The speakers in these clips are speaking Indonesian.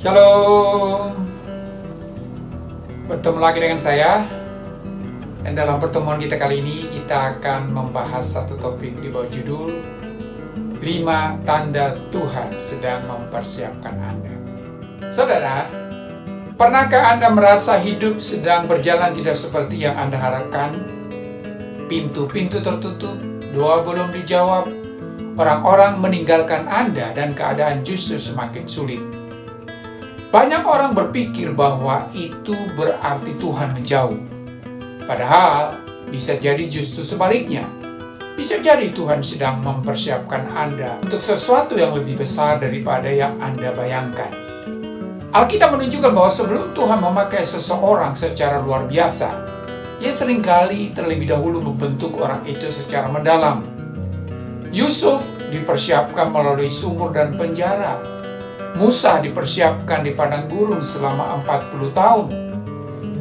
Shalom. Bertemu lagi dengan saya. Dan dalam pertemuan kita kali ini kita akan membahas satu topik di bawah judul 5 tanda Tuhan sedang mempersiapkan Anda. Saudara, pernahkah Anda merasa hidup sedang berjalan tidak seperti yang Anda harapkan? Pintu-pintu tertutup, doa belum dijawab, orang-orang meninggalkan Anda dan keadaan justru semakin sulit. Banyak orang berpikir bahwa itu berarti Tuhan menjauh. Padahal bisa jadi justru sebaliknya. Bisa jadi Tuhan sedang mempersiapkan Anda untuk sesuatu yang lebih besar daripada yang Anda bayangkan. Alkitab menunjukkan bahwa sebelum Tuhan memakai seseorang secara luar biasa, Ia seringkali terlebih dahulu membentuk orang itu secara mendalam. Yusuf dipersiapkan melalui sumur dan penjara. Musa dipersiapkan di padang gurun selama 40 tahun.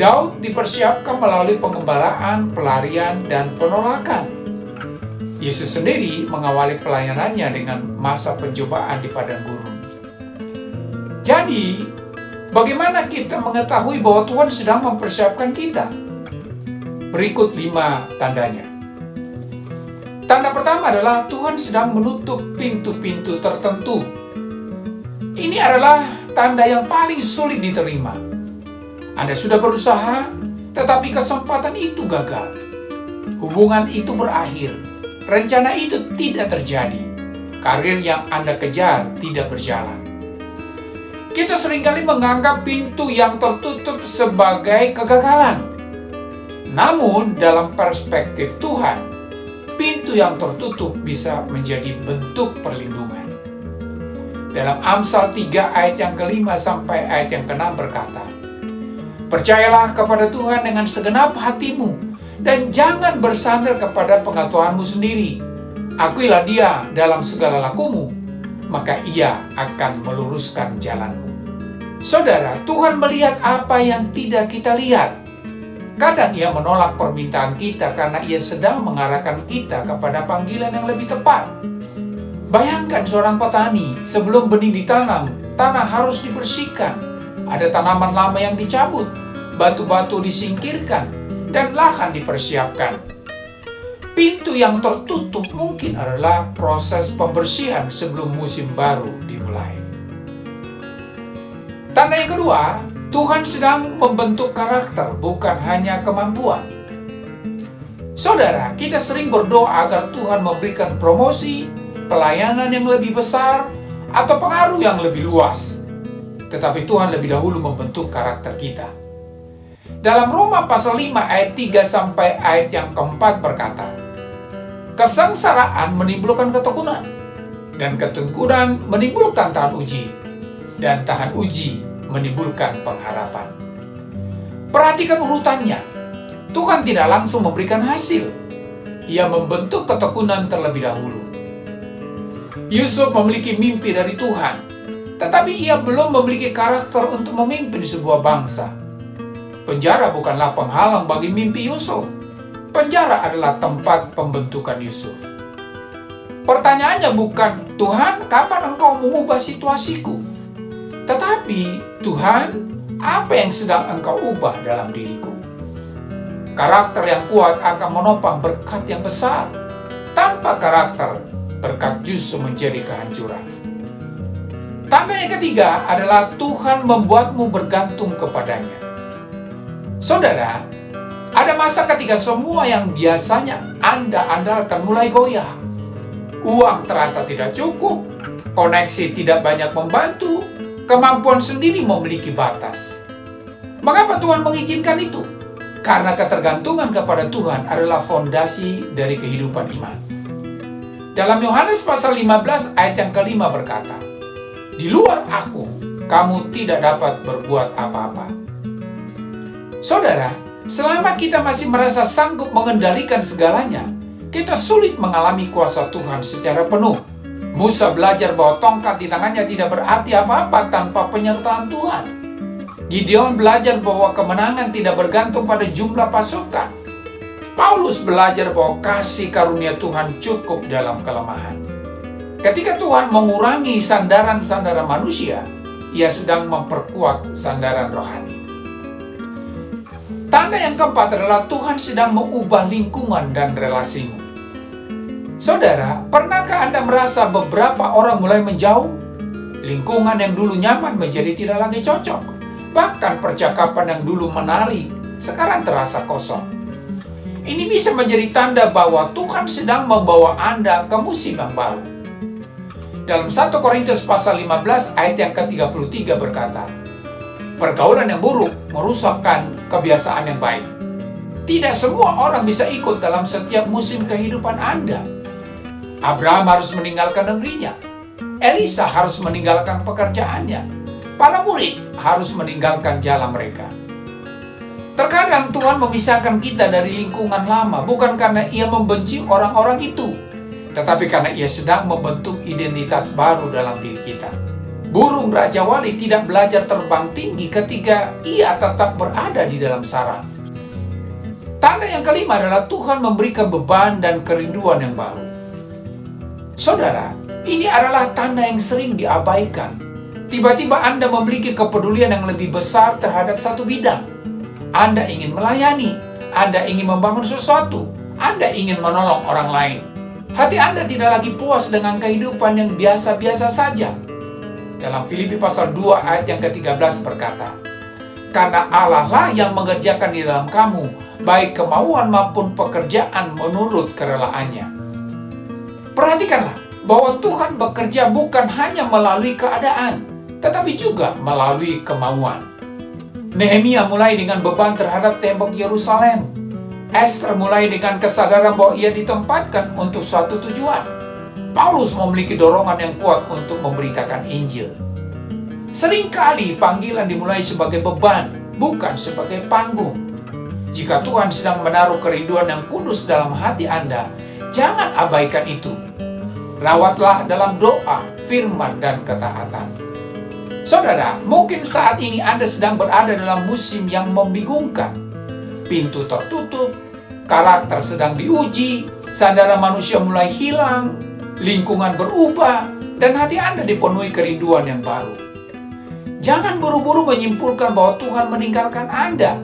Daud dipersiapkan melalui pengembalaan, pelarian, dan penolakan. Yesus sendiri mengawali pelayanannya dengan masa pencobaan di padang gurun. Jadi, bagaimana kita mengetahui bahwa Tuhan sedang mempersiapkan kita? Berikut 5 tandanya. Tanda pertama adalah Tuhan sedang menutup pintu-pintu tertentu. Ini adalah tanda yang paling sulit diterima. Anda sudah berusaha, tetapi kesempatan itu gagal. Hubungan itu berakhir. Rencana itu tidak terjadi. Karir yang Anda kejar tidak berjalan. Kita seringkali menganggap pintu yang tertutup sebagai kegagalan. Namun, dalam perspektif Tuhan, pintu yang tertutup bisa menjadi bentuk perlindungan. Dalam Amsal 3 ayat yang ke-5 sampai ayat yang ke-6 berkata, "Percayalah kepada Tuhan dengan segenap hatimu, dan jangan bersandar kepada pengetahuanmu sendiri. Akuilah Dia dalam segala lakumu, maka Ia akan meluruskan jalanmu." Saudara, Tuhan melihat apa yang tidak kita lihat. Kadang Ia menolak permintaan kita karena Ia sedang mengarahkan kita kepada panggilan yang lebih tepat. Bayangkan seorang petani, sebelum benih ditanam, tanah harus dibersihkan. Ada tanaman lama yang dicabut, batu-batu disingkirkan, dan lahan dipersiapkan. Pintu yang tertutup mungkin adalah proses pembersihan sebelum musim baru dimulai. Tanda yang kedua, Tuhan sedang membentuk karakter, bukan hanya kemampuan. Saudara, kita sering berdoa agar Tuhan memberikan promosi, pelayanan yang lebih besar, atau pengaruh yang lebih luas. Tetapi Tuhan lebih dahulu membentuk karakter kita. Dalam Roma pasal 5 ayat 3 sampai ayat yang keempat berkata, "Kesengsaraan menimbulkan ketekunan, dan ketekunan menimbulkan tahan uji, dan tahan uji menimbulkan pengharapan." Perhatikan urutannya. Tuhan tidak langsung memberikan hasil. Ia membentuk ketekunan terlebih dahulu. Yusuf memiliki mimpi dari Tuhan, tetapi ia belum memiliki karakter untuk memimpin sebuah bangsa. Penjara bukanlah penghalang bagi mimpi Yusuf. Penjara adalah tempat pembentukan Yusuf. Pertanyaannya bukan, "Tuhan, kapan Engkau mengubah situasiku?" Tetapi, "Tuhan, apa yang sedang Engkau ubah dalam diriku?" Karakter yang kuat akan menopang berkat yang besar. Tanpa karakter, berkat justru menjadi kehancuran. Tanda yang ketiga adalah Tuhan membuatmu bergantung kepadanya. Saudara, ada masa ketika semua yang biasanya Anda andalkan mulai goyah. Uang terasa tidak cukup, koneksi tidak banyak membantu, kemampuan sendiri memiliki batas. Mengapa Tuhan mengizinkan itu? Karena ketergantungan kepada Tuhan adalah fondasi dari kehidupan iman. Dalam Yohanes pasal 15 ayat yang ke-5 berkata, "Di luar aku, kamu tidak dapat berbuat apa-apa." Saudara, selama kita masih merasa sanggup mengendalikan segalanya, kita sulit mengalami kuasa Tuhan secara penuh. Musa belajar bahwa tongkat di tangannya tidak berarti apa-apa tanpa penyertaan Tuhan. Gideon belajar bahwa kemenangan tidak bergantung pada jumlah pasukan. Paulus belajar bahwa kasih karunia Tuhan cukup dalam kelemahan. Ketika Tuhan mengurangi sandaran-sandaran manusia, Ia sedang memperkuat sandaran rohani. Tanda yang keempat adalah Tuhan sedang mengubah lingkungan dan relasimu. Saudara, pernahkah Anda merasa beberapa orang mulai menjauh? Lingkungan yang dulu nyaman menjadi tidak lagi cocok. Bahkan percakapan yang dulu menarik, sekarang terasa kosong. Ini bisa menjadi tanda bahwa Tuhan sedang membawa Anda ke musim yang baru. Dalam 1 Korintus pasal 15 ayat yang ke-33 berkata, pergaulan yang buruk merusakkan kebiasaan yang baik. Tidak semua orang bisa ikut dalam setiap musim kehidupan Anda. Abraham harus meninggalkan negerinya. Elisa harus meninggalkan pekerjaannya. Para murid harus meninggalkan jalan mereka. Terkadang Tuhan memisahkan kita dari lingkungan lama bukan karena Ia membenci orang-orang itu, tetapi karena Ia sedang membentuk identitas baru dalam diri kita. Burung Raja Wali tidak belajar terbang tinggi ketika ia tetap berada di dalam sarang. Tanda yang kelima adalah Tuhan memberikan beban dan kerinduan yang baru. Saudara, ini adalah tanda yang sering diabaikan. Tiba-tiba Anda memiliki kepedulian yang lebih besar terhadap satu bidang. Anda ingin melayani, Anda ingin membangun sesuatu, Anda ingin menolong orang lain. Hati Anda tidak lagi puas dengan kehidupan yang biasa-biasa saja. Dalam Filipi pasal 2 ayat yang ke-13 berkata, karena Allah lah yang mengerjakan di dalam kamu, baik kemauan maupun pekerjaan menurut kerelaannya. Perhatikanlah bahwa Tuhan bekerja bukan hanya melalui keadaan, tetapi juga melalui kemauan. Nehemia mulai dengan beban terhadap tembok Yerusalem. Esther mulai dengan kesadaran bahwa ia ditempatkan untuk suatu tujuan. Paulus memiliki dorongan yang kuat untuk memberitakan Injil. Seringkali panggilan dimulai sebagai beban, bukan sebagai panggung. Jika Tuhan sedang menaruh kerinduan yang kudus dalam hati Anda, jangan abaikan itu. Rawatlah dalam doa, firman, dan ketaatan. Saudara, mungkin saat ini Anda sedang berada dalam musim yang membingungkan. Pintu tertutup, karakter sedang diuji, sandaran manusia mulai hilang, lingkungan berubah, dan hati Anda dipenuhi kerinduan yang baru. Jangan buru-buru menyimpulkan bahwa Tuhan meninggalkan Anda.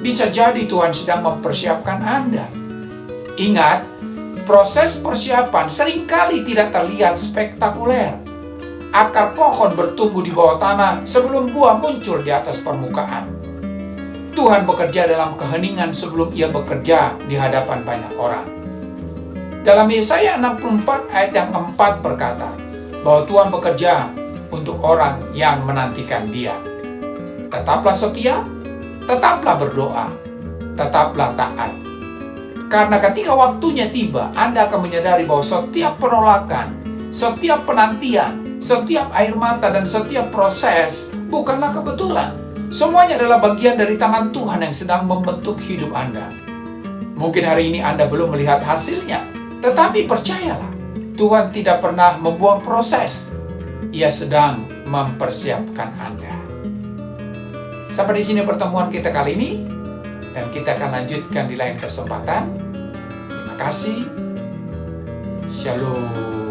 Bisa jadi Tuhan sedang mempersiapkan Anda. Ingat, proses persiapan seringkali tidak terlihat spektakuler. Akar pohon bertumbuh di bawah tanah sebelum buah muncul di atas permukaan. Tuhan bekerja dalam keheningan sebelum Ia bekerja di hadapan banyak orang. Dalam Yesaya 64 ayat yang 4 berkata, bahwa Tuhan bekerja untuk orang yang menantikan Dia. Tetaplah setia, tetaplah berdoa, tetaplah taat. Karena ketika waktunya tiba, Anda akan menyadari bahwa setiap penolakan, setiap penantian, setiap air mata, dan setiap proses bukanlah kebetulan. Semuanya adalah bagian dari tangan Tuhan yang sedang membentuk hidup Anda. Mungkin hari ini Anda belum melihat hasilnya, tetapi percayalah, Tuhan tidak pernah membuang proses. Ia sedang mempersiapkan Anda. Sampai di sini pertemuan kita kali ini, dan kita akan lanjutkan di lain kesempatan. Terima kasih. Shalom.